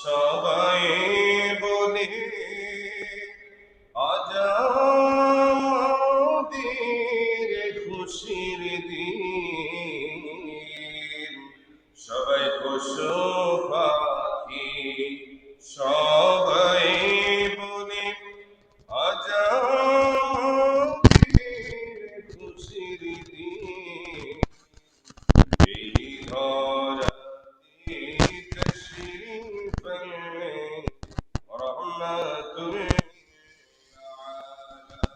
সবাই বলে আজ আমাদের খুশির দিন, সবাই পশু পাখি সবাই বলে আজ আমাদের খুশির দিন। এই ধরাতে তশরিফ আনলে রহমাতুল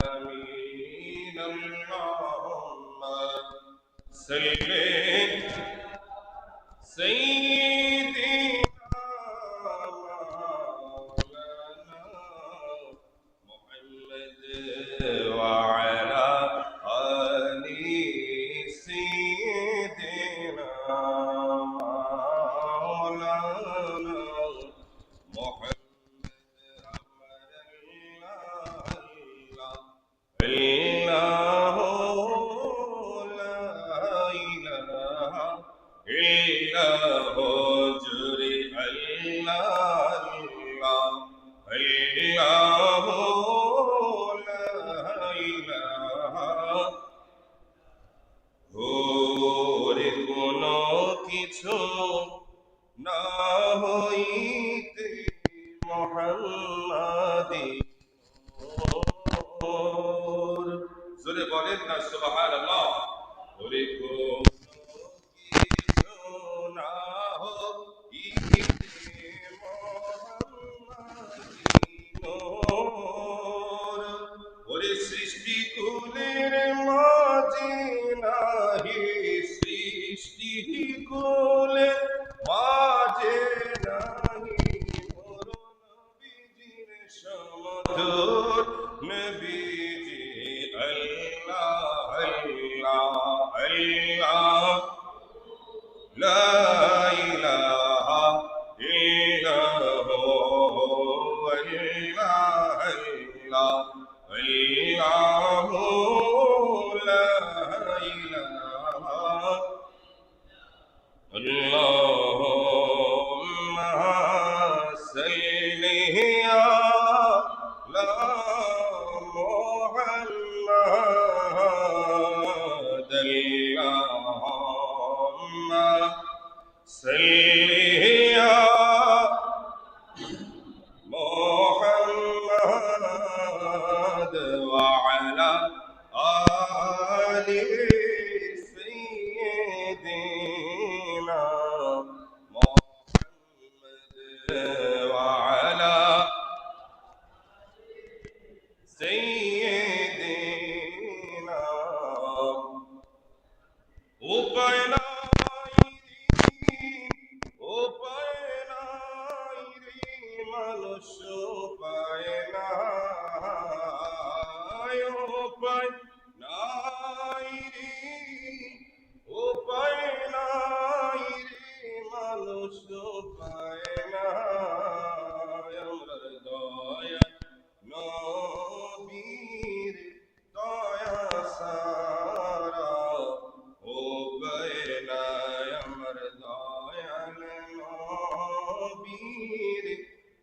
আলামিন। আল্লাহুম্মা সাল্লি সাইয়্যিদিনা মাওলানা মুহাম্মদ ওয়া আলা আলি সাইয়্যিদিনা মাওলানা মুহাম্মদ। কোনো কিছু না হইতে মোহাম্মদী নূর। জোরে বলেন না সুবহানাল্লাহ। ওরে কোনো কিছু না হইতে মোহাম্মদী নূর। ওরে সৃষ্টি কুলের মাঝে নাহি, সৃষ্টি কুলের মাঝে নাহি মোর নবীজির সমতুল। নবীজি আল্লাহ আল্লাহ আল্লাহ, লা ইলাহা ইল্লাহু আল্লাহ আল্লাহ আল্লাহু লা ইলাহা। আল্লাহুম্মা সাল্লি আলা মুহাম্মাদ। আল্লাহুম্মা সাল্লি আলা মুহাম্মাদ ওয়া আলা আলি সাইয়্যিদিনা মুহাম্মদ ওয়া আলা সাইয়্যিদিনা। উপায় নাই রে, উপায় নাই রে মানুষ, উপায় নাই, উপায় নাই রে, উপায় নাই রে মানুষ, উপায় নাই। আমরার দয়া নবীর দয়া সারা, উপায় নাই আমার দয়াল নবীর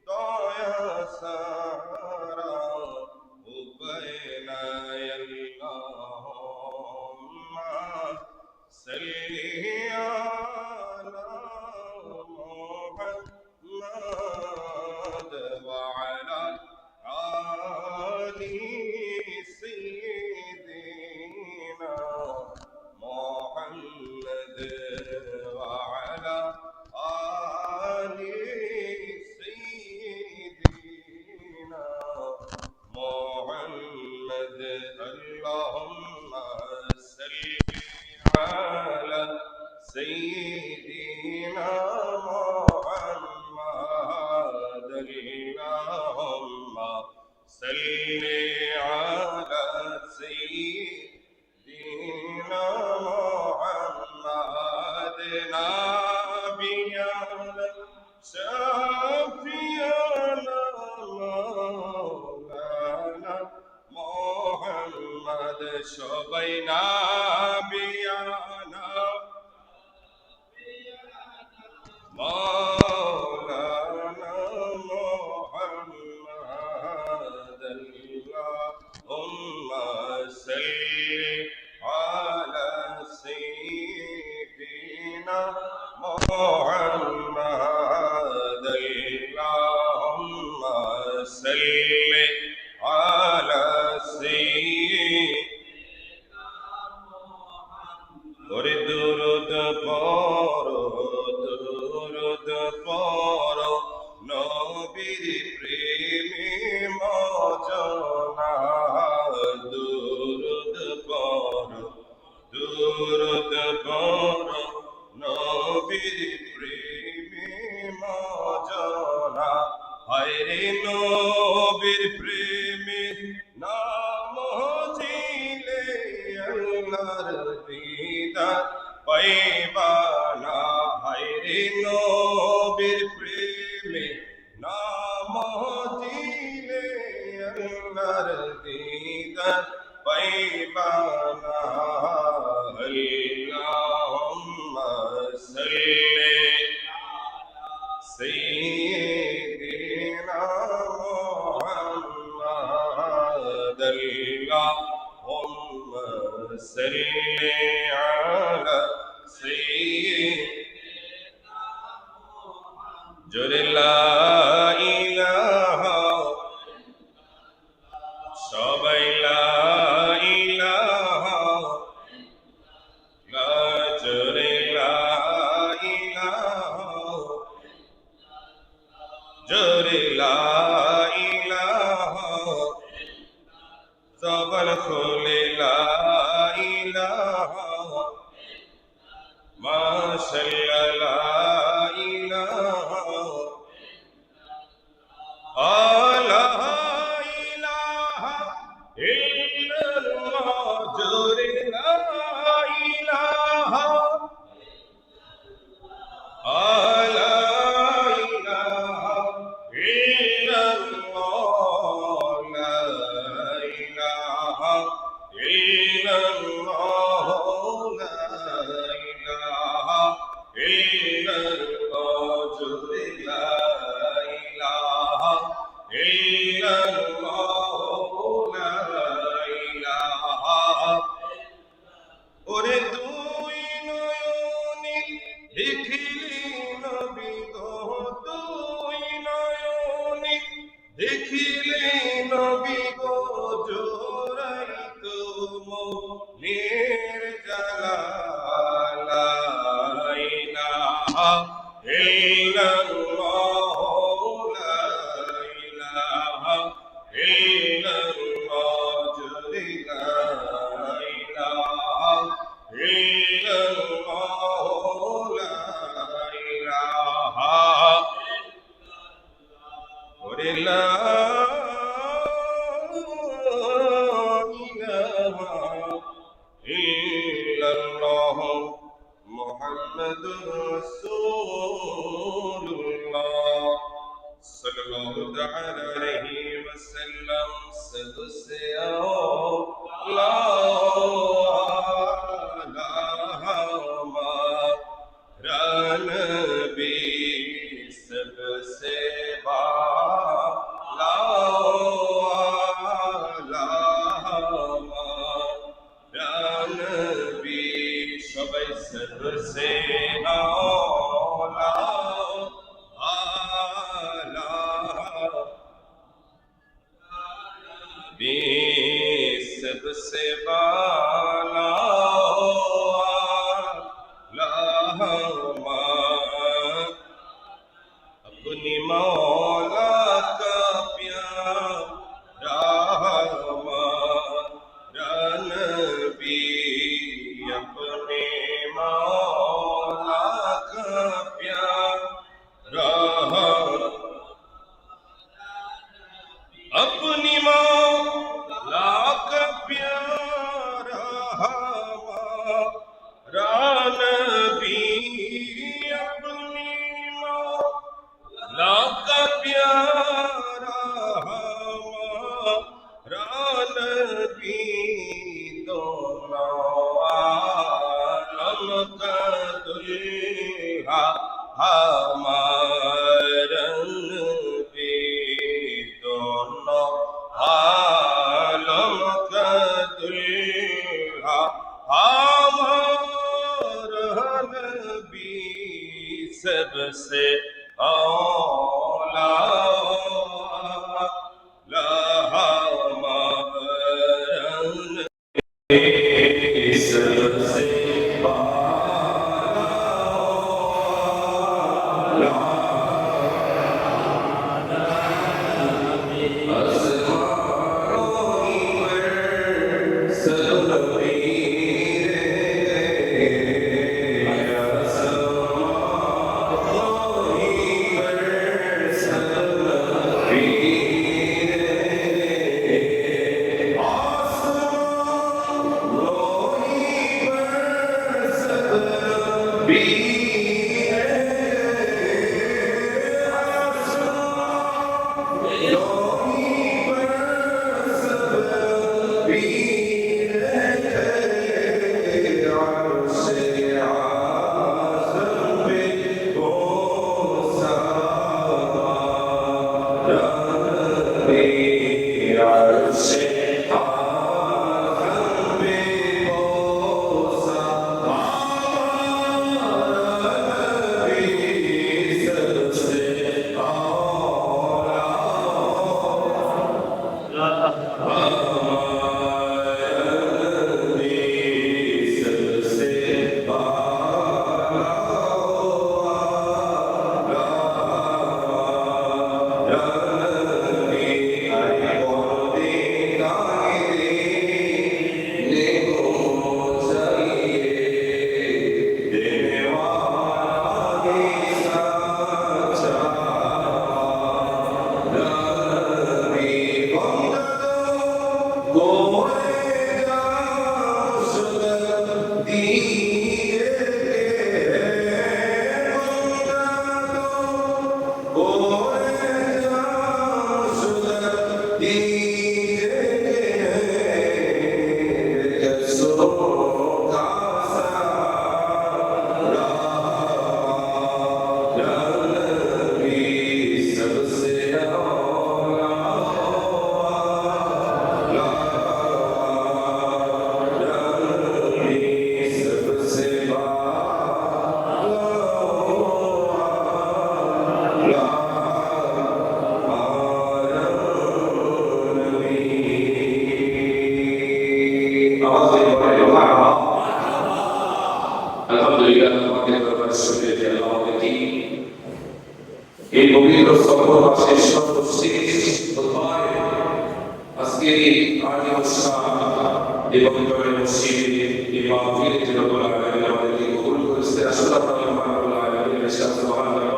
দয়া সারা, উপায় নাই। আল্লাহুম্মা সাল্লি আলা মুহাম্মাদ ওয়া আলা আলি সাইয়্যিদিনা মুহাম্মদ ওয়া আলা আলি সাইয়্যিদিনা মুহাম্মদ। আল্লাহুম্মা সাল্লি আলা সাইয়্যিদিনা মুহাম্মদ। আল্লাহুম্মা সাল্লি আলা সাইয়্যিদিনা মুহাম্মদ। নাবিয়ানা শাফিয়ানা মাওলানা মুহাম্মদ। সবাই নাবিয়ানা মাওলানা सल्ले आला सय्यिद और दुरूद पढ़ो नबीर प्रेमे मजना दुरूद पढ़ो নবীর প্রেমে মজনা হায়রে নবীর প্রেমে নাম জিলে আল্লাহর দিদার পাইবানা হায়রে নবীর প্রেমে নাম জিলে আল্লাহর দিদার পাইবানা اللهم صل سيدنا محمد اللهم صل على سيدنا محمد لا إله সবাই লা ইলাহা জোরে লা ইলাহা জবান খুলে লা ইলাহা মাশাআল্লাহ লা ইলাহা লা ইলাহা ইল্লাল্লাহ জোরে লা ইলাহা ওরে তুই নয়নে দেখিলি নবী গো তুই নয়নে দেখিলে নবী গো জোরাই তো মনের জ্বালা লা ইলাহা ইল্লাল্লাহ লা ইলাহা ইল্লাল্লাহ জোরে লা ইলাহা ইল্লাল্লাহ লা ইলাহা ওরে লা ইলাহা ইল্লাল্লাহ মুহাম্মাদুর রাসূলুল্লাহ সাল্লাল্লাহু তাআলা আলাইহি ওয়াসাল্লাম সদসে नबी सबसे बाला नबी সবাই सबसे आला नबी सबसे बाला अपनी मौला का प्यारा हमारा नबी अपने मौला का प्यारा अपनी मौला का प्यारा हमारा नबी अपनी मौला का प्यारा हमारा नबी दोनों आलम का दुल्हा हमारा नबी दोनों आलम का दुल्हा हमारा नबी सबसे औला सबसे এই পবিত্র সফর মাসের সর্বশেষ কোথায় আজকের এই আদি অনুষ্ঠান এবং মসজিদে ইমাম ফিরে রব্বুল আলামিন আমাদেরকে কবুল করেছে আসলে আল্লাহ রাব্বুল আলামিনের সাথে সুবহানাল্লাহ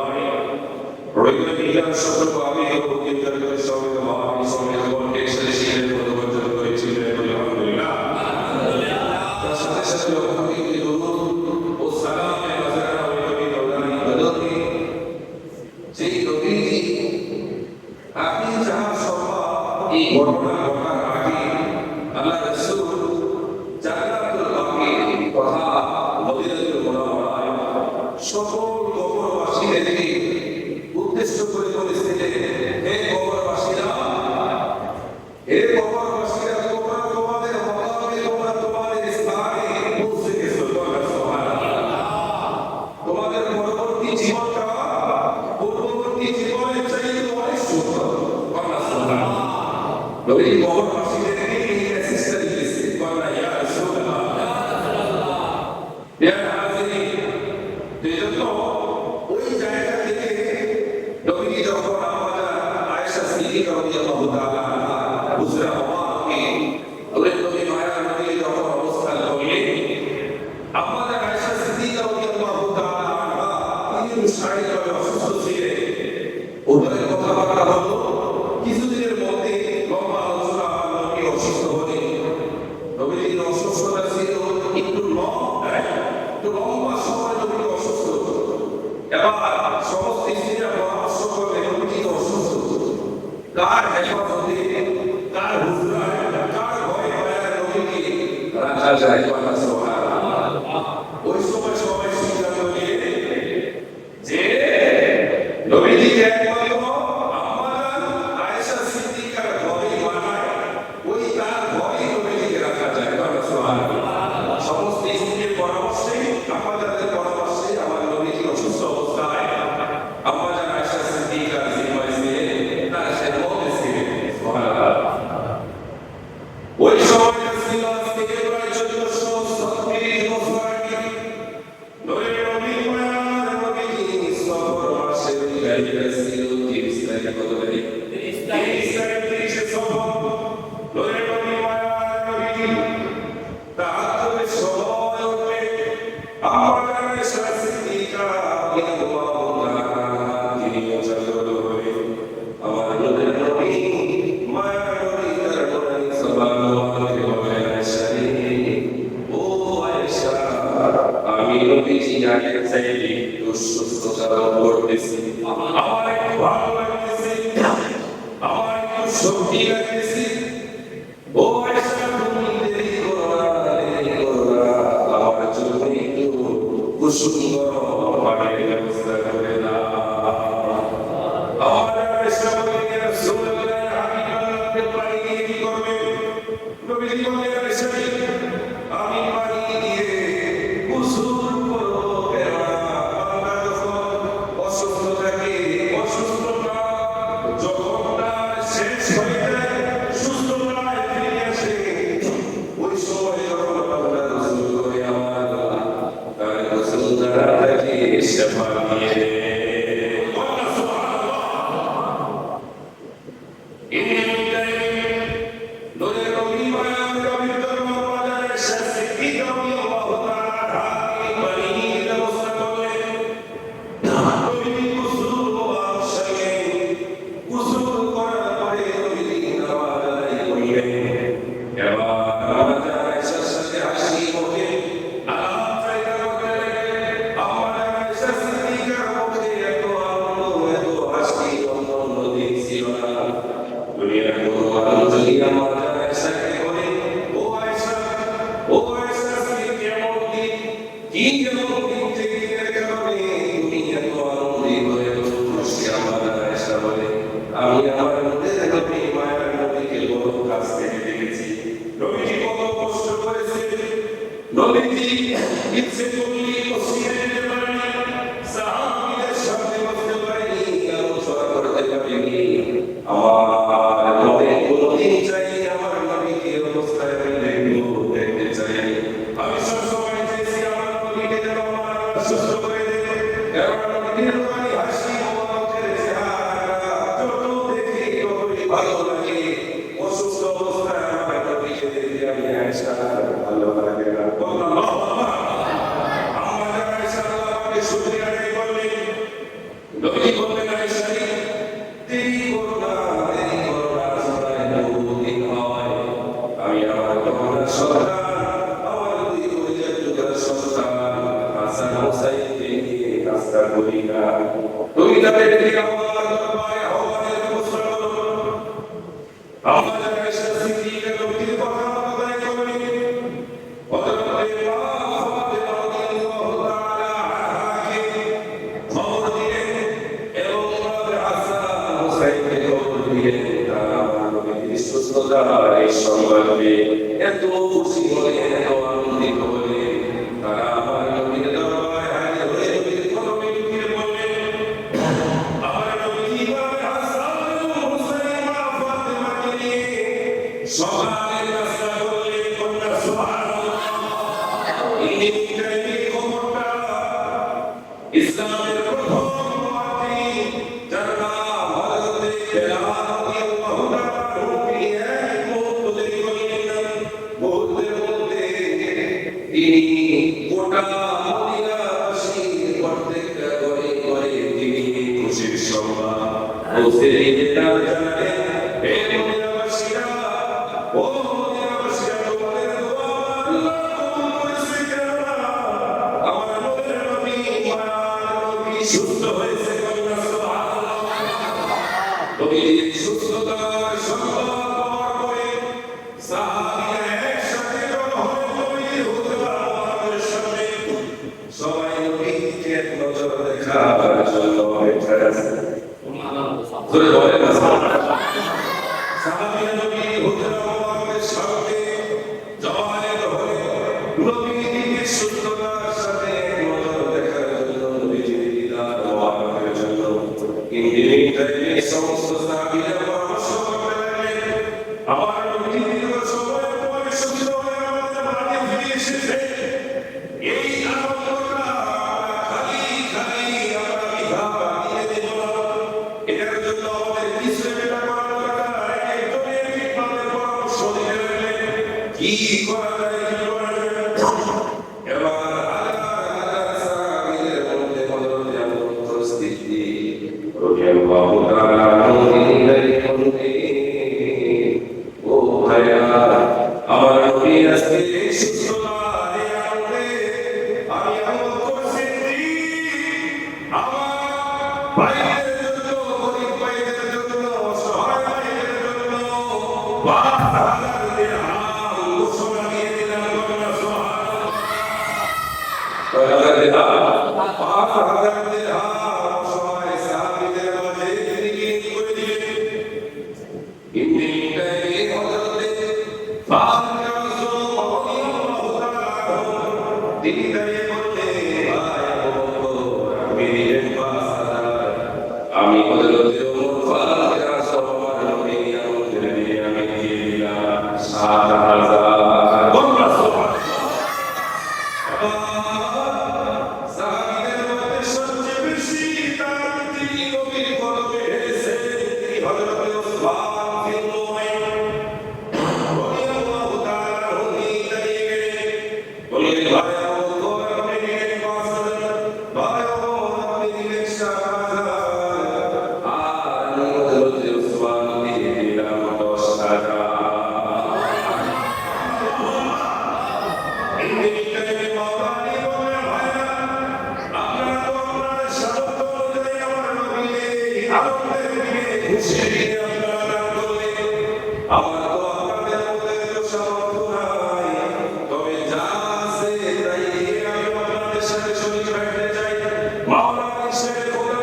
রইল মিলান সকল আমি বলতে করে সবাই মহান সবাই বলতে শেষের মতো বর্জন করেছিলেন আলহামদুলিল্লাহ তার সাথে সাথে অভিজ্ঞ দরুদ ও সালামে হাজার নবী আল্লাহর ইবাদতে যেই নবীজি আপনি যাহার সভা এই ঘটনা ঘটার আগে আল্লাহ রাসূল জান্নাতুল বাকির কথা মদিনাতুল মুনাওয়ারায় সকল কবরবাসীদেরকে উদ্দেশ্য করে বলেছিলেন, হে কবরবাসীরা, হে কবরবাসীরা, তোমরা তোমাদের মকামে, তোমরা তোমাদের স্থানে পৌঁছে গেছো। তোমাদের পরবর্তী জীবনটা পূর্ববর্তী জীবনের চাইতে অনেক সুন্দর। নবীজি কবরবাসীদেরকে এই মেসেজটা দিয়েছে, বলা ইয়া রাসূলুল্লাহ, ইয়া হাজিরিন। এজন্য ওই জায়গা থেকে নবীজি যখন আমাদের আয়েশা সিদ্দিকা রাদিয়াল্লাহু তাআলা আনহা হুজরা ওমাকে আল্লাহর নবী মায়া নবী যখন অবস্থান করলেন, আমাদের আয়েশা সিদ্দিকা রাদিয়াল্লাহু তাআলা আনহা তিনি শারীরিকভাবে অসুস্থ ছিলেন। ওদের কথাবার্তা হলো কিছুদিনের মধ্যে লম্বা আলোচনা নবী অসুস্থ হলেন। নবীজির অসুস্থতা ছিল একটু লম্বা সময় নবী অসুস্থ। এবার সমস্ত স্ত্রীরা পরামর্শ করলে নবীজি অসুস্থ, কার হেফাজতে, কার হুজরায়, কার ভয়ে ভয়ে নবীকে রাখা যায়। সুবহানাল্লাহ। ওই সময় সবাই সিদ্ধান্ত নিয়ে যে নবীজিকে একমাত্র আমাদের আয়েশা সিদ্দিকার ঘরে বানায়, ওই তার ঘরে নবীজিকে রাখা যায়। সুবহানাল্লাহ। সমস্ত স্ত্রীর পরামর্শে, আমাদের পরামর্শে আমার নবীজি অসুস্থ অবস্থায় আমাদের আয়েশা সিদ্দিকার জিম্মায় ছিলেন, তার খেদমতে ছিলেন। সুবহানাল্লাহ। ওই সময়টা ছিল আজ থেকে প্রায় 1400 শক্তি লাগতেছি ও আয়েশা তুমি দেরি করো না আমার জন্য একটু কুসুম গরম পানির ব্যবস্থা করে দাও আমার আয়েশা বলে রাসূলুল্লাহ হাবিবাল্লাহকে পানি দিয়ে কি করবে নবীজি বলে আয়েশা আমি পানি দিয়ে কুসুম করব কেননা বান্দা যখন অসুস্থ থাকে অসুস্থতা যখন তার শেষ হয়ে যায় সুস্থতায় ফিরে আসে ওই সময় যখন বান্দা রসুল করে আমার তার রসুল দ্বারা তাকে সেবা নিয়ে দেয় আমি আমার মধ্যে নবী মায়ার নবীকে বড় কাছ থেকে দেখেছি নবীজি কত কষ্ট করেছে নবীজি ইচ্ছে করলে মসজিদে যেতে পারেনি সাহাবীদের সামনে বসতে পারেনি আলোচনা করতে পারেনি আমার মনে কোনদিন চাই আমার নবীকে অবস্থায় দেখতে চাই আমি সবসময় চেয়েছি আমার নবীকে যেন আমার সুস্থ করে দেয় কারণ নবীর হাসি ভালো লাগে অসুস্থ অবস্থায় আমার নবীকে দেখে আমি আয়েশা ভালো লাগে না আল্লাহু আকবার আমরা আয়েশা আল্লাহকে শুকরিয়া আদায় করলেন নবী বললেন আয়েশা দেরি করো না সবাই দুদিন হয় আমি আমার তোমার সন্তান আমার দুই পরিচয় সন্তান হাসান হোসাইনকে নিয়ে রাস্তা করি না তুমি তাদেরকে আমার দরবারে আহ্বানের ঘোষণা করো আমাদের আয়েশা সিদ্দিকা নবীর কথা আদায় করলেন হযরত মা ফাতিমা রাদিয়াল্লাহু তাআলা আনহাকে খবর দিলেন এবং ওনার হাসান হোসাইনকে খবর দিলেন তারা নবীর সুস্থতার এই সংবাদে এত খুশি হলেন এত আনন্দিত হলেন তারা আমার নবীর দরবারে হাজির হয়ে নবীর কদমে লুটিয়ে পড়লেন আমার নবী হাসান হোসেন মা ফাতিমাকে নিয়ে সকালের রাস্তা করলেন কন্যা সুবহানাল্লাহ এই খবরটা ইসলামের প্রথম মুয়াজ্জিন যার নাম হযরত বেলাল রাদিয়াল্লাহু তাআলা এক মুহূর্ত দেরি করলেন না মুহূর্তের মধ্যে তিনি গোটা মদিনাবাসীর প্রত্যেকটা ঘরে ঘরে তিনি খুশির সংবাদ পৌঁছে দিতে জানালেন হে মদিনাবাসীরা ও মদিনাবাসীরা তোমাদের দোয়া আল্লাহ কবুল করেছে কেননা আমার নবীর নবী মায়ার নবী সুস্থ হয়েছে কন্যা সুবহানাল্লাহ নবীর সুস্থতার সংবাদ পাওয়ার পরে সাহাবীরা একসাথে জড়ো হয়ে নবীর হুজরা মুবারকের সামনে সবাই নবীকে এক নজর দেখার জন্য বসে আছে জোরে বলেন না সাহাবীরা নবীর হুজরা মুবারকের সামনে জমায়েত হয়ে নবীর সুস্থতার সাথে এক নজর দেখার জন্য নবীজির দিদার মুবারকের জন্য ইন্দিনিটাই সমস্ত সাহাবীরা পরামর্শ করতে লাগলেন আমার নবী দীর্ঘ সময় পরে সুস্থ হয়ে আমাদের মাঝে ফিরে এসেছে এই আনন্দটা খালি খালি আমরা বিধা দিয়ে দেব না এটার জন্য আমাদের কিছু একটা করা দরকার একজনের বিজ্ঞানের পরামর্শ দিতে লাগলেন কি করা যায় কি করা যায় এবার হাজার সাহাবীদের মধ্যে হযরত আবু বকর সিদ্দিক রাদিয়াল্লাহু তাআলা আনহু ও ভাইয়া আমার নবী আজকে সুস্থতা দেয়া হবে আমি আবু বকর সিদ্দিক আমার ভাইদের জন্য গরিব ভাইদের জন্য অসহায় ভাইদের জন্য 5,000 দিরহাম ঘোষণা দিয়ে দিলাম, বলুন সুবহানাল্লাহ। 5,000 দিরহাম সবাই সাহাবীদের মাঝে বিলিয়ে করে দিলেন। ইন্দিনটাই হযরতে ফাতিমা রাদিয়াল্লাহু তাআলা তিনি দাঁড়িয়ে বললেন, ভাই আবু বকর, আপনি দিলেন 5,000, আমি হযরতে ওমর ফারুক রাসূলুল্লাহ নবী আমাদের দিয়ে আমি দিয়ে দিলাম 7,000। বলুন সুবহানাল্লাহ। সাহাবীদের মধ্যে সবচেয়ে বেশি দান তিনি নবীর কদমে এসেছেন, তিনি হযরতে উসমান বিন নুরাইন রাদিয়াল্লাহু তাআলা তিনি দাঁড়িয়ে গেলেন, বললেন, ভাই আবু বকর, আপনি দিলেন 5,000, ভাই ওমর আপনি দিলেন 7,000, আর আমি হযরতে উসমান দিয়ে দিলাম 10,000। ইন্দিনটাই মাওলানি বলে, ভাইরা আপনারা তো আপনাদের সামর্থ্য অনুযায়ী আমার নবীকে আনন্দের দিকে খুশি দিয়ে আপনারা দান করলেন। আমার তো আপনাদের মতো এত সামর্থ্য নাই, তবে যা আছে তাই দিয়ে আমি আপনাদের সাথে শরীক রাখতে চাই। মাওলানা শেখ খোদা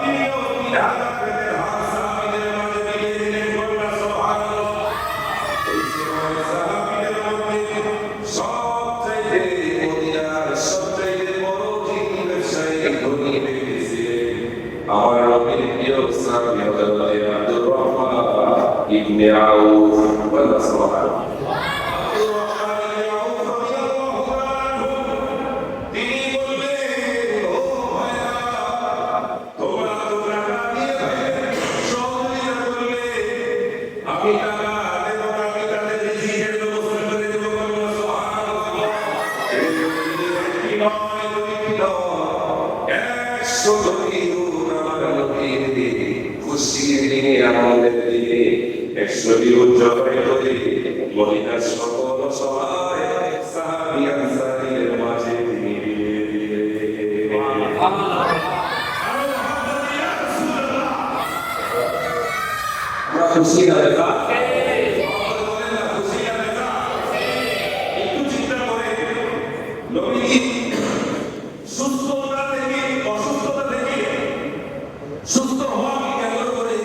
তিনিও 3,000 দিরহাম সাহাবীদের মাঝে বিলিয়ে দিলেন, বলুন সুবহানাল্লাহ। ওই সময় সাহাবীদের মধ্যে সবচাইতে মদিনার সবচাইতে বড় যিনি ব্যবসায়ী ধনী ব্যক্তি ছিলেন, আমার নবীর প্রিয় সাহাবী হযরত আব্দুর রহমান ইবনে আউফ, বলুন সুবহানাল্লাহ। আব্দুর রহমান ইবনে আউফ রাদিয়াল্লাহু তাআলা আনহু তিনি বললেন, ও ভাইরা, তোমরা তো টাকা দিয়ে ভাইদের সহযোগিতা করলে, আমি টাকা দেব না, আমি তাদের রিজিকের ব্যবস্থা করে দেব, বলুন সুবহানাল্লাহ। এই কি নয়, দুই নয়, 100 দ্বিগুণ আমার নবীর দিকে খুশির দিনে আনন্দের দিনে 100 দ্বিগুণ জবাই করে মদিনার সকল সবাই সাহাবী আনসারীদের মাঝে তিনি বিলিয়ে দিলেন। আমরা খুশি না বেটা? বলেন না খুশি না বেটা? একটু চিন্তা করে, নবীজি সুস্থতা থেকে অসুস্থতা থেকে সুস্থ হওয়াকে কেন্দ্র করে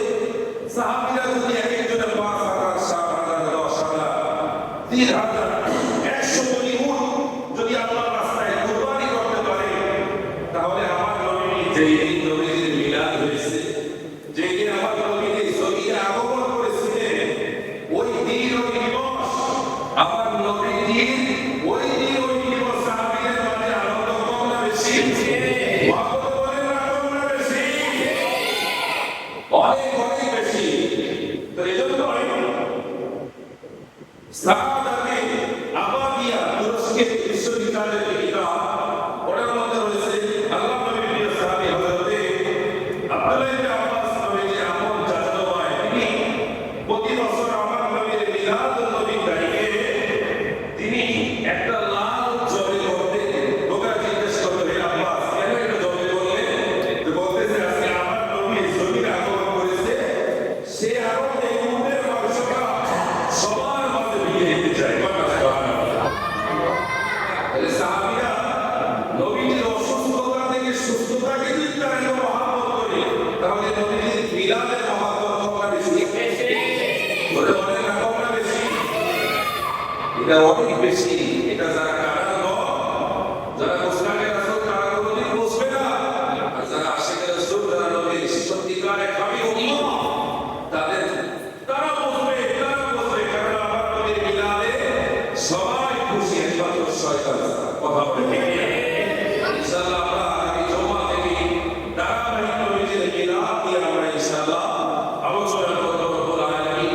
সাহাবীরা যদি এক একজনের 5,000, 7,000, 10,000, 3,000, 100 দ্বিগুণ যদি আল্লাহর রাস্তায় কুরবানি করতে পারে, তাহলে আমার নবী যেই দিন নবীর মিলাদ হয়েছে, যেই দিন আমার নবী জমিনে আগমন করেছিলেন, ওই দিন ওই দিবস আমার নবীজির ওই দিন ওই দিবস সাহাবীদের মাঝে আনন্দ কম না বেশি? ওয়াকত বলেন না কম না বেশি? অনেক অনেক বেশি। তো এজন্য সাদাতে আবাদিয়া তুরস্কের বিশ্ববিদ্যালয়ের কিতাব, ওটার মধ্যে রয়েছে আল্লাহ নবীর প্রিয় সাহাবী হযরতে আব্দুল্লাহ ইবনে আব্বাস নবীর আপন চাচাতো ভাই, তিনি প্রতি বছর আমার নবীর মিলাদুন নবী তারিখে তিনি একটা লাল জবে করতে, লোকেরা জিজ্ঞেস করতো, হে আব্বাস কেন এটা জবে করলেন? তো বলতেছে, আজকে আমার নবী জমিনে আগমন করেছে, সে আনন্দে উটের মাংসটা সবার মাঝে বিলিয়ে দিতে চায়। তাহলে সাহাবীরা নবীজির অসুস্থতা থেকে সুস্থতাকে যদি তারা এত মহব্বত করে, তাহলে নবীজির মিলাদের মহব্বত কতটা বেশি? বলে বলেন না কতটা বেশি? এটা অনেক বেশি। এটা যারা কারাগার, যারা মুসলিমের রাসূল কারাগার নবী বসবে না, আর যারা আশিকের রাসূল, যারা নবীর সত্যিকারের খাঁটি উম্মত, তারা বসবে, কারণ আমার নবীর মিলাদে সবাই খুশি, একমাত্র শয়তান ছাড়া। কথা বলে ঠিক না? ইনশাআল্লাহ আমরা আগামী জুমা থেকে ধারাবাহিক নবীজির মিলাদ নিয়ে আমরা ইনশাআল্লাহ আলোচনা করব। রব্বুল আলামিন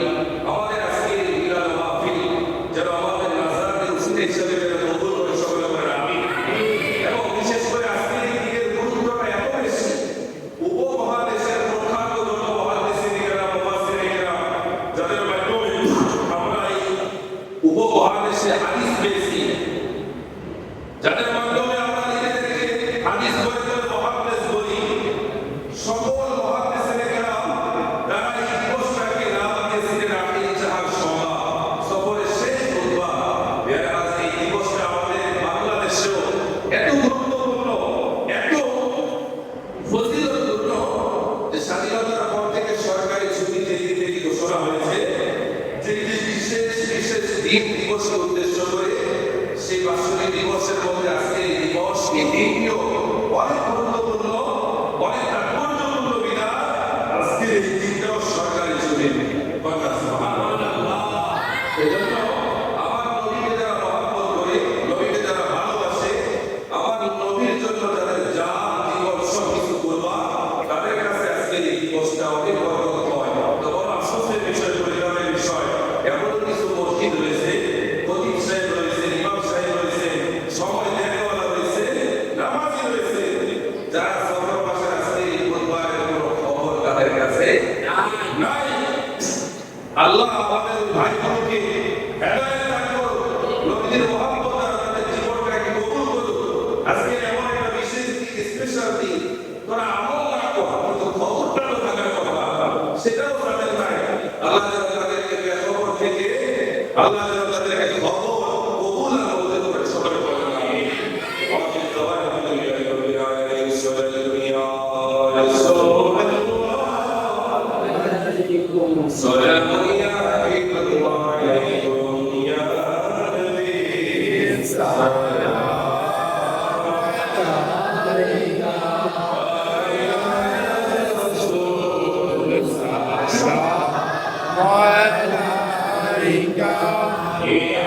আমাদের আজকের মিলাদ মাহফিল যেন আমাদের নাজাতের উসিলা হিসেবে আল্লাহ আমাদের ভাইগুলোকে হেদায়েত দান করুন, নবীর মহব্বত দ্বারা তাদের জীবনটাকে কবুল করুন। আজকে এমন একটা বিশেষ দিন, স্পেশাল দিন, তোরা আমল না কর, কিন্তু খবরটা তো থাকার কথা, সেটাও তাদের নাই। আল্লাহ যেন তাদেরকে বেখবর থেকে আল্লাহ যেন তাদেরকে খবর কবুল আর মঞ্জুর করে। সকলে বলেন আমিন। سلام يا حبيب الله عليكم يا نبي سلام عليك يا رسول سلام عليك يا حبيب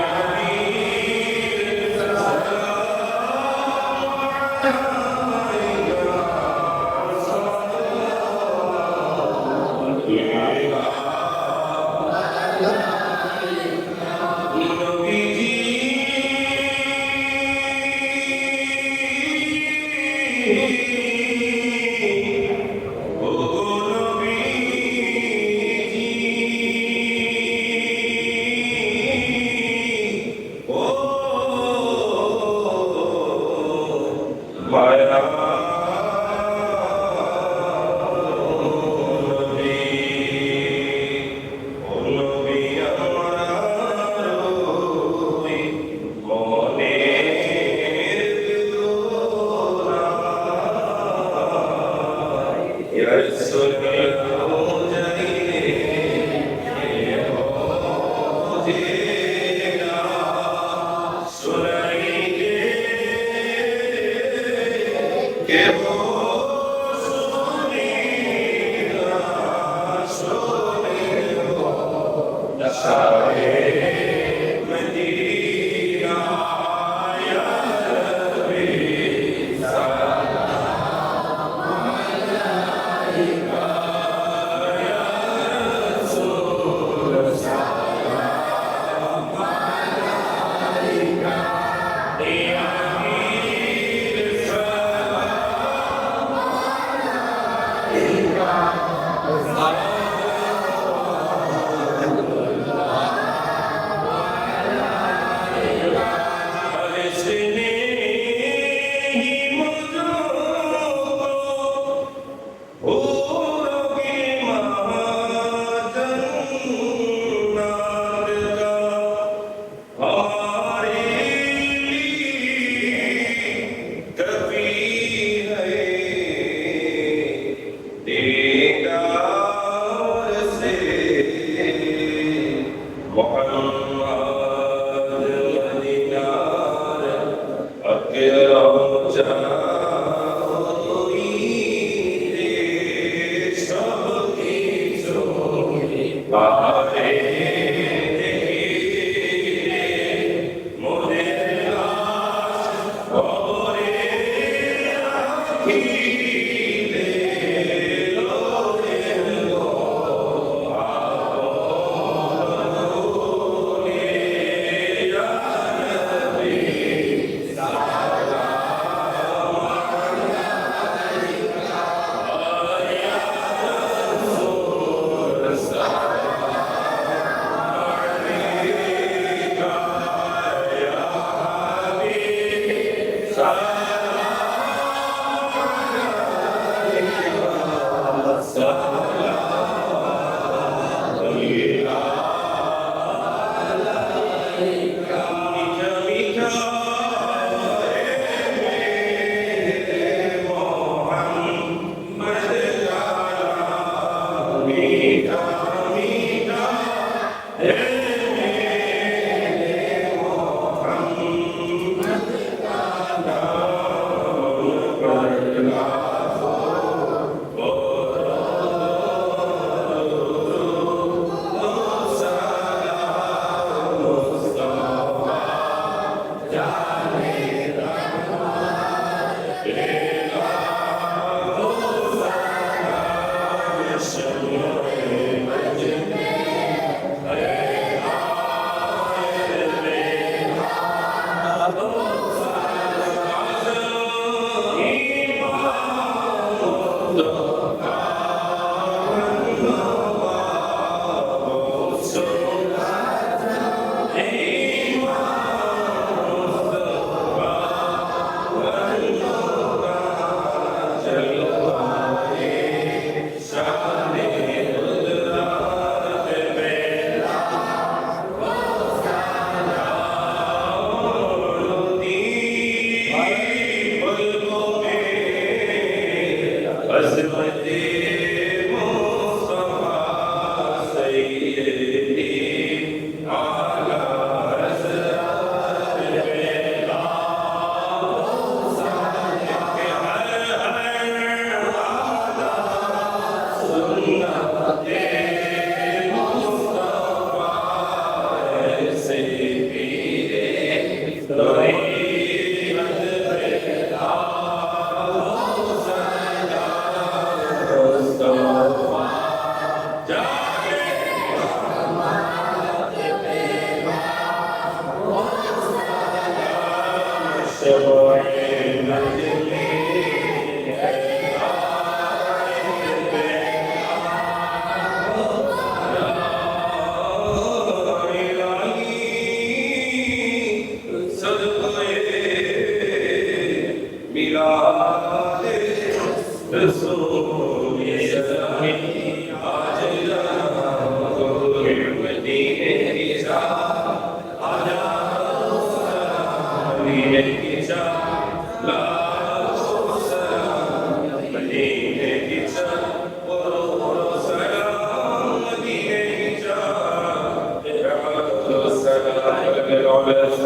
وعباس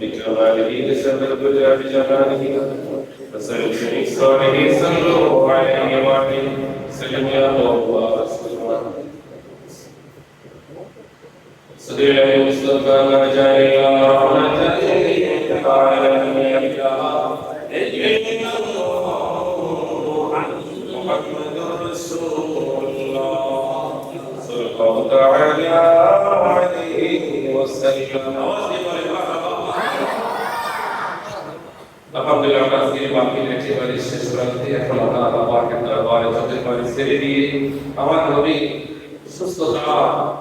بكماله لسبب بجلاله فسلم صالح صلى الله عليه وآله وسلم يا الله رسول صدر المصطفى ما جاء إلى رحمة للعالمين محمد رسول الله صلى الله تعالى عليه وسلم alhamdulillah আজকে বাকি একেবারে শেষ প্রান্তে এখন আল্লাহ পাকের দরবারে যতই পারি ছেড়ে দিয়ে আমার নবী সুস্থতা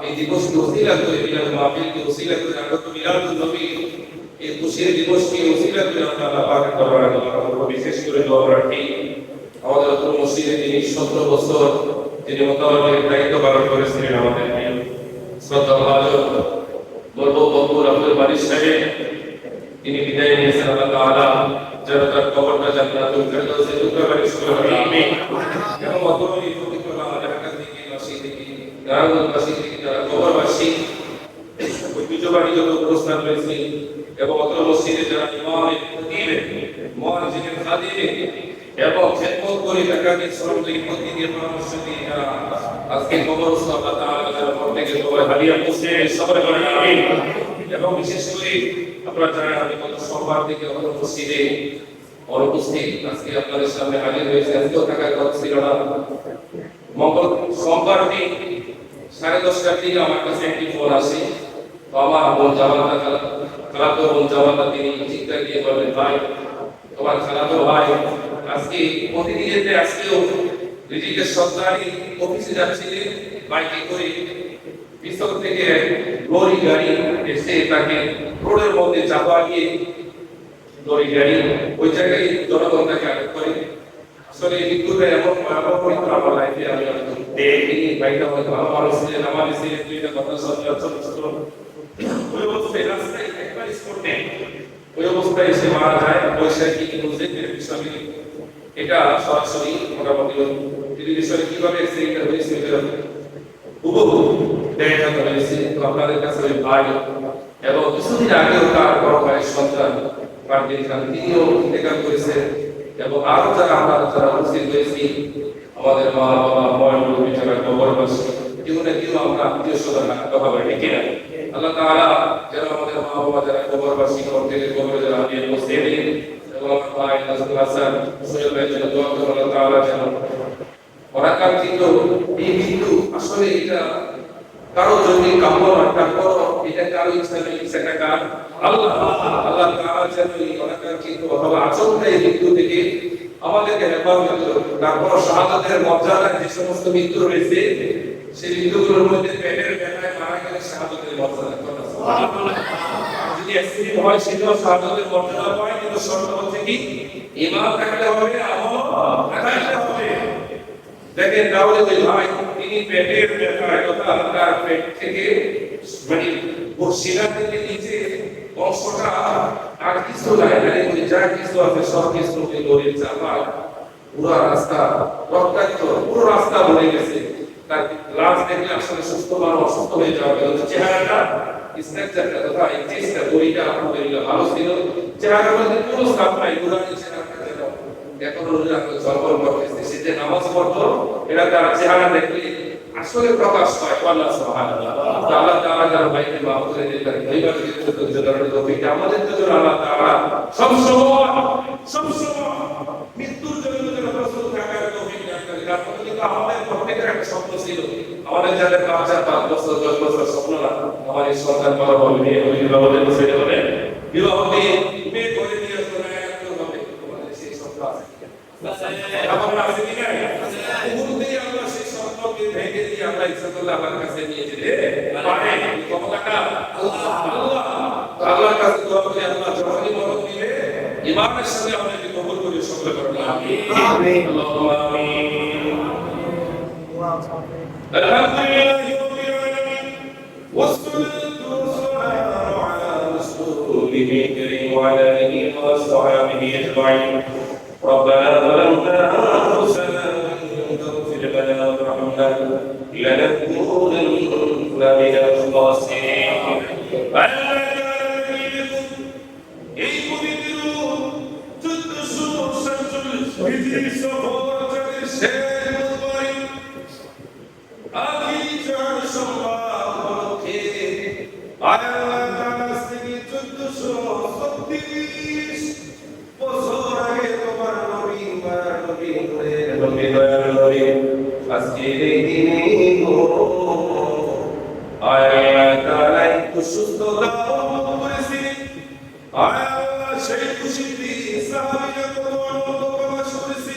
এই দিবসকে ওসিলা করে মিলাদ মাহফিলকে ওসিলা করে আগত মিলাদুন নবী এই খুশির দিবসকে ওসিলা করে আল্লাহ পাকের দরবারে দোয়া করব বিশেষ করে দোয়া রাখি আমাদের অত্র মসজিদে তিনি 17 বছর তিনি মোতাবাল্লির দায়িত্ব পালন করেছিলেন আমাদের শ্রদ্ধাভাজন বলবো বকুর আব্দুল বারিশ সাহেব তিনি বিদায় নিয়েছেন আল্লাহ তাআলা যেন তার কবরটা জান্নাতুল ফেরদৌসে টুকরা বানিয়ে সুবহানাল্লাহ আমিন এবং অতরই প্রতিকূল ঢাকা থেকে বাসী থেকে নারায়ণগঞ্জ বাসী থেকে যারা কবরবাসী ঐতিহ্যবাহী যত প্রস্থান রয়েছে এবং অতর মসজিদে যারা ইমামের খতিবের মুয়াজ্জিনের খাদিমের এবং খেদমত করে টাকাকে শ্রম দিয়ে প্রতি দিয়ে পরামর্শ দিয়ে যারা আজকে কবরস্থ আল্লাহ তাআলা যারা প্রত্যেকে কবর হাদিয়া পৌঁছে সবাই বলেন আমিন এবং বিশেষ করে আপনারা জানেন আমি গত সোমবার থেকে মসজিদে অনুপস্থিত আজকে আপনাদের সামনে হাজির হয়েছে আজকেও থাকার কথা ছিল না মঙ্গল সোমবার দিন 10:30টার দিকে আমার কাছে একটি ফোন আসে তো আমার বোন জামাতা খালাতো বোন জামাতা তিনি চিৎকার দিয়ে বললেন ভাই তোমার খালাতো ভাই আজকে প্রতিদিনের আজকেও রিজিকের সরকারি অফিসে যাচ্ছিলেন বাইকে করে পিছন থেকে লরি গাড়ি এসে তাকে রোডের মধ্যে চাপা দিয়ে লরি গাড়ি ওই জায়গায় জনগণ তাকে আটক করে আসলে মৃত্যুটা এমন ভয়াবহ মৃত্যু আমার লাইফে আমি দেখিনি বাইকটা হয়তো আমার ছিলেন আমার ছিলেন দুইটা কথা ছোট ওই অবস্থায় রাস্তায় একবার স্পটে ওই অবস্থায় এসে মারা যায় বৈশাখী মুজিবের বিষয়ে এটা সরাসরি মোটামুটি টেলিভিশনে কিভাবে অ্যাক্সিডেন্ট হয়েছে হুবহু দেখানো হয়েছে তো আপনাদের কাছে ওই ভাই এবং কিছুদিন আগেও তার বড় ভাইয়ের সন্তান পারদিন খান তিনিও ইন্তেকাল করেছেন এবং আরো যারা আমরা যারা উপস্থিত হয়েছি আমাদের মা বাবা ময়মুরব্বী যারা কবরবাসী কেউ না কেউ আমরা আত্মীয় স্বজন রাখতে হবে ঠিক না আল্লাহ তাআলা যারা আমাদের মা বাবা যারা কবরবাসী প্রত্যেকের কবরে যারা হাদিয়া পৌঁছে দিন এবং আমার ভাই নাজমুল হাসান সোহেল ভাইয়ের জন্য দোয়া করুন আল্লাহ তাআলা যেন অনাকাঙ্ক্ষিত এই মৃত্যু আসলে এটা কারো জন্য কাম্য নয় তারপর এটা কারো ইচ্ছা নেই সেটা কার আল্লাহ তাআলা যেন এই অনাকাঙ্ক্ষিত অথবা আচমকাই মৃত্যু থেকে আমাদেরকে হেফাজত করুন তারপর শাহাদাতের মর্যাদা যে সমস্ত মৃত্যু রয়েছে সেই মৃত্যুগুলোর মধ্যে পেটের ব্যথায় মারা গেলে শাহাদাতের মর্যাদা কথা সুবহানাল্লাহ যদি অ্যাক্সিডেন্ট হয় সেটাও শাহাদাতের মর্যাদা পায় কিন্তু শর্ত হচ্ছে কি ঈমান থাকতে হবে আমল থাকতে হবে দেখেন তাহলে ওই ভাই তিনি পেটের ব্যথায় কথা তার পেট থেকে মানে বসিলা থেকে নিচে অংশটা আর কিছু নাই মানে ওই যা কিছু আছে সব কিছু ওই লরির চাপা পুরো রাস্তা রক্তাক্ত পুরো রাস্তা ভরে গেছে তার লাশ দেখলে আসলে সুস্থ মানুষ অসুস্থ হয়ে যাওয়া কিন্তু চেহারাটা স্ট্রাকচারটা তথা এই চেষ্টা বইটা আলহামদুলিল্লাহ ভালো ছিল চেহারার মধ্যে কোনো সাপ নাই গুরানি চেহারা এখন জলবল করতেছে সে যে নামাজ পড়তো এটা তার চেহারা দেখলে আসলে প্রকাশ পায় আল্লাহ সুবহানাল্লাহ আল্লাহ তাআলা যার ভাইকে মাফ করে দিতে পারে এইবার কিন্তু ধৈর্য তৌফিক আমাদের জন্য আল্লাহ তাআলা সব সময় মৃত্যুর জন্য যেন প্রস্তুত থাকার তৌফিক দান করে কারণ কিন্তু আমাদের প্রত্যেকের একটা স্বপ্ন ছিল আমাদের যাদের 5 বছর 10 বছর স্বপ্ন না আমার এই সন্তান বড় হবে মেয়ে হবে বিবাহের ছেলে হবে বিবাহ দিয়ে মেয়ে করে দিয়ে আসলে হবে আমাদের সেই স্বপ্ন আছে আমরা আছে কি না মুহূর্তেই আমরা সেই স্বপ্নকে ভেঙে দিয়ে আমরা ইচ্ছা করলে আল্লাহর কাছে নিয়ে যেতে পারি কতটা আল্লাহর কাছে দোয়া করি আল্লাহ যখনই মরণ দিবে ইমানের সাথে আমাদেরকে কবুল করে সকলে করুন আমিন আমিন আল্লাহুম্মা আমিন আলহামদুলিল্লাহি রাব্বিল আলামিন ওয়াসসালাতু ওয়াসসালামু আলা রাসূলিল কারীম ওয়া আলা আলিহি ওয়া সাহবিহি আজমাইন ربنا ظلمنا أنفسنا وإن تغفر لنا وترحمنا لنكونن من الخاسرين সফর চাঁদের শেষ বুধবারে আখিরি চাঁদ সম্ভব উপলক্ষে আল্লাহ তাআলা থেকে 1436 বছর আগে তোমার নবী মায়ার নবী নবী দয়ার নবী আজকের এই দিনে আল্লাহ তাআলা একটু সুস্থতা অনুভব করেছিলেন। আল্লাহ সেই খুশিতে সাহাবীরা কত আনন্দ প্রকাশ করেছে,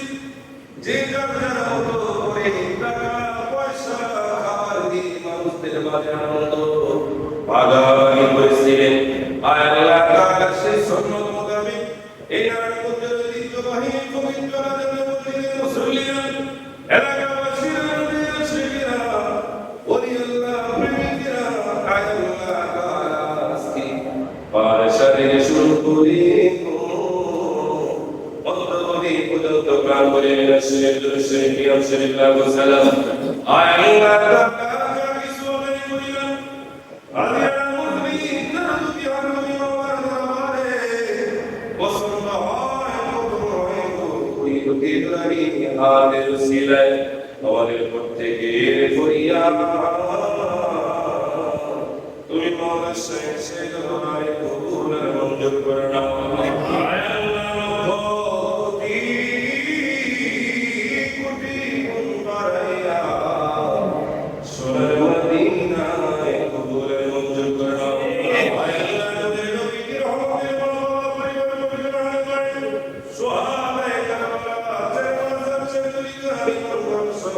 যে যার মতো করে টাকা পয়সা খাবার দিয়ে মানুষদের মাঝে আনন্দ ভাগাভাগি করেছিলেন। আল্লাহ তাআলা সেই সুন্নত মোতাবেক এই নারায়ণগঞ্জের ঐতিহ্যবাহী পবিত্র রাজধানী মসজিদের মুসল্লিরা, এলাকাবাসীরা, মুসলিমরা, ওলিয়াল্লাহ প্রেমিকেরা আল্লাহ তাআলা আজকে বাদশা থেকে শুরু করে অন্তরে পর্যন্ত প্রাণ করে শরীফ শরীফ পিয়াম শরীফ লাগু সালাম আল্লাহ তাআলা কিছু আমি করিলাম আলিয়া মুসলিম নাদু বিহার নবী আমার দরবারে পছন্দ হয় কত হয় তুই রুটি ধরি হাতের সিলাই আমাদের প্রত্যেকের ফরিয়াদ তুমি মৌলা শেখ শেখ হমারে কবুল আর মঞ্জুর করে নাও। আল্লাহ কোটি কোটি গুণ বাড়াইয়া সোনার মদিনায় কবুল আর মঞ্জুর করে নাও। আল্লাহ নবীর নবীর রহমতের পরিবার পরিবার সুহাবায়ে কারবালা জান্নাত শরীফা ইমাম সহ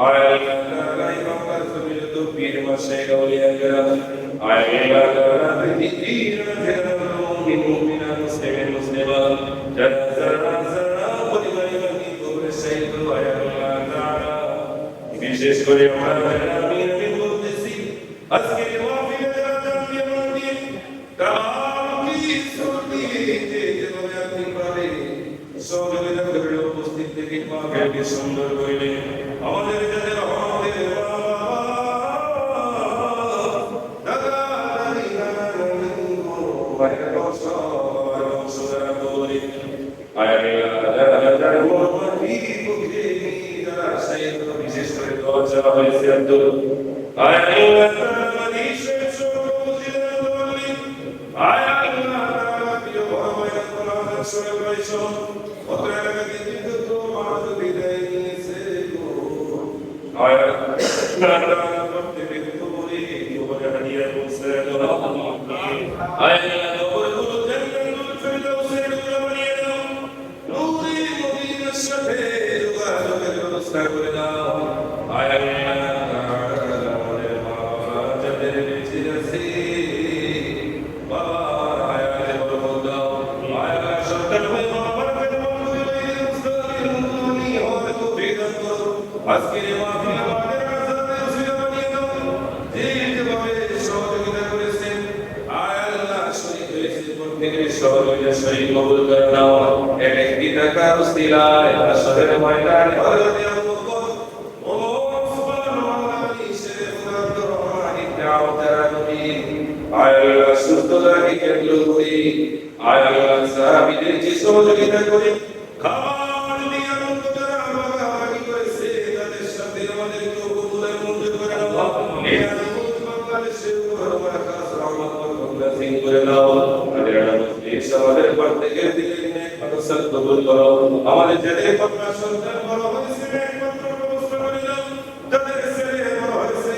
আল্লাহ ইমাম সমিল তো পীর মাশায়েখ আউলিয়া কেরাম আল্লাহ বিদির মুমিন মুমিনাত মুসলিমিন মুসলিমাত জান্নাত পরিবারবাসী কবরে শহীদ আল্লাহ তাআলা বিশেষ করে আমরা আমিন আমিন বলতেছি আজকের মাহফিলে যারা জানতে পারবেন তাম কি সুরতি যে যেভাবে আপনি পারেন সহযোগিতা করে উপস্থিত থেকে মাহফিলকে সুন্দর করিলেন। আমাদের যাদের আমাদের দাদা দাদি নানা নানি ভাইয়ের বংশ বাবার বংশ যারা বলি যারা মোহাম্মদী বুকে যারা সাইদ বিশেষ করে দোয়া চাওয়া হয়েছে আব্দুল আল্লাহ তাআলা শেখ সরকার বলি আল্লাহ তাআলা প্রিয় ভাই আপনারা সবাই রয়েছে অত এলাকাতে কিন্তু মানুষ বিদায় নিয়েছে আজকের মাহফিলে আমাদের আজাদের উসিলা বানিয়ে দাও, যে যেভাবে সহযোগিতা করেছেন আল্লাহ শরীক হয়েছে প্রত্যেকের সহযোগিতা শরীক কবুল করে নাও। একটি টাকার উসিলায় আসরের ময়দানে হযরত আবু বকর ওমর সুবহানাহু ওয়া তাআলা শেখ আব্দুর রহমান ইবনে আওফ নবী আল্লাহ সুস্থতা দিকে করি আল্লাহ সাহাবীদের যে সহযোগিতা করে খাবার দিয়ে আনন্দ করা ভাগাভাগি করেছে তাদের সাথে আমাদের কবুল আর মঞ্জুর করে নাও। এই আনন্দ বাংলাদেশের উপর বারাকাত রহমত বরকত সিং করে নাও। আমাদের মুসলিম সমাজের প্রত্যেকের দিকে নেক মাকসাদ কবুল করো। আমাদের যাদের কন্যা সন্তান বড় হয়েছে নেক পাত্র ব্যবস্থা করে দাও, যাদের ছেলে বড় হয়েছে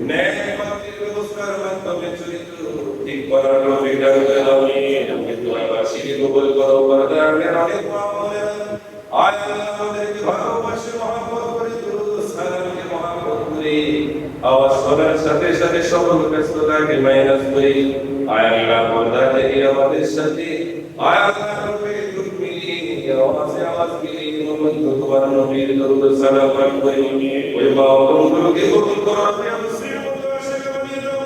নেক পাত্রের ব্যবস্থার মাধ্যমে চরিত্র ঠিক করার তৌফিক দান করে দাও। কিন্তু আবাসীকে কবুল করো পরদার অনেক মামলা আল্লাহ আমাদেরকে ভালোবাসে মহব্বত করে দুরূদ সালামকে মহব্বত করে আওয়াজ শোনার সাথে সাথে সকল ব্যস্ততাকে মাইনাস করে আল্লাহ পর্দা থেকে আমাদের সাথে আল্লাহ রূপে রূপ মিলিয়ে আওয়াজে আওয়াজ মিলিয়ে মোহাম্মদ তোমার নবীর দুরূদ সালাম পাঠ করে ওই মা ও বোনগুলোকে কবুল করো। মুসলিম মুতাশাকে বানিয়ে দাও,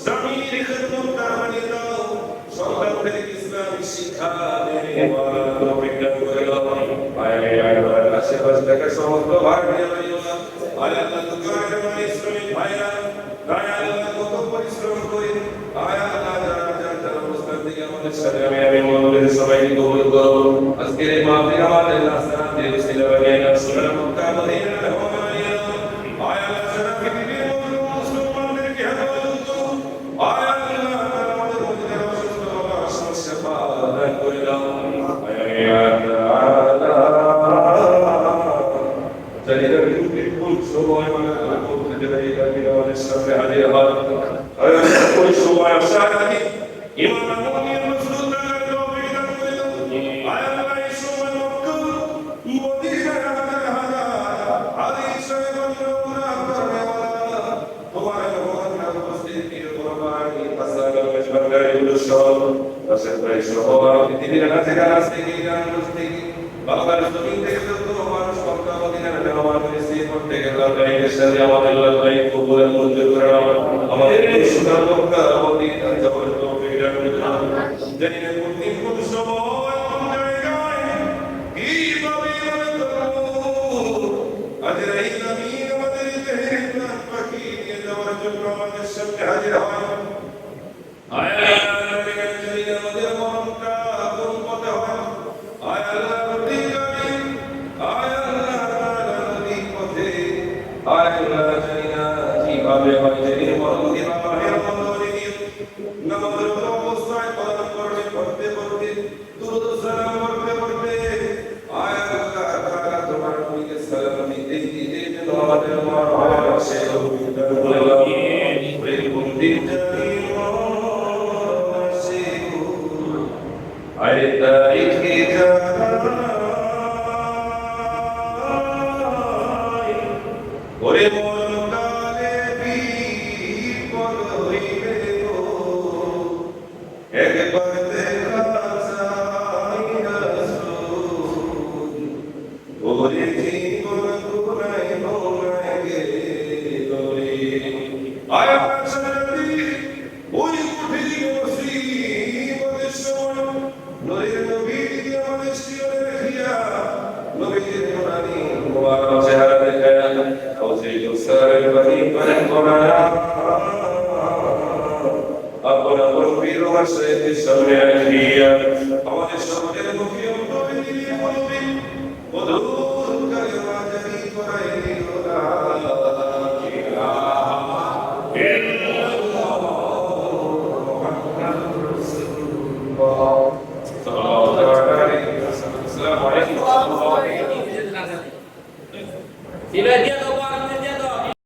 স্বামীর খিদমতগার বানিয়ে দাও, সন্তানদের ইসলামী শিক্ষা দেওয়ার তৌফিক দান করে দাও। আল্লাহ আশেপাশে থাকা সমস্ত ভাই বোনেরা আল্লাহ দোকানে মানে শ্রমিক ভাইরা আল্লাহ কত পরিশ্রম করে আল্লাহ যারা যারা অবস্থান থেকে আমাদের সাথে আমি মনোযোগ সবাইকে কবুল করো আজকের এই মাহফিল আমাদের নাসার দিয়ে ছিল বানিয়ে নাও সুরা মক্কা মদিনা রহমানিয়া আয় আল্লাহ সারা পৃথিবীর মুসলমানদেরকে হেফাজত করো আয় আল্লাহ আমাদের মধ্যে অসুস্থ বাবা সমস্যা দান করে দাও আয় আল্লাহ জানিনা বিলকুল সময় মানে বলতে দেই আমি আমাদের সামনে হাজির হওয়ার কোন সময় আসা নাকি ইমাম মুমিন রাসূলুল্লাহ তৌফিক দান করে দাও আয় আল্লাহ এই সময় মক্কা মদিনা হাদিস এবং নূরা করনে ওয়ালা তোমার ভগবান উপস্থিতি কুরবানি পাসাগার মেজবানগার ইউসুফ রাসূল ভাই সবার পৃথিবীর কাছে কাছে গান মুস্তি বাংলার জমিন থেকে যত মানুষ মক্কা মদিনার মেহমান হয়েছে প্রত্যেকের লড়াইয়ের সাথে আমাদের লড়াই কবুল মঞ্জুর করে আমাদের সুন্দর মক্কা মদিনা যাওয়ার তৌফিক দান করে জানি না কোন দিন কোন সময় কোন জায়গায় কিভাবে আজরাইল আমিন আমাদের তেহরিক পাখি নিয়ে যাওয়ার জন্য আমাদের সামনে হাজির হয় আয় আল্লাহ নবীকে জানি আমাদের মনটা কোন পথে হয় আয় আল্লাহ কিভাবে হয় যেদিন মরণকে বাবাহের মন্দরে দিয়ে নামাজের অবস্থায় পালন করবে পড়তে পড়তে দুরূদ সালাম পড়তে পড়তে আয় আল্লাহ তাআলা তোমার নবীকে সালাম দিতে দিতে যেন আমাদের মরণ আসে আমিন ওই বন্দির জানি মরণ আসে আয় তারিখে ওরে আমাদের সকলের মুখে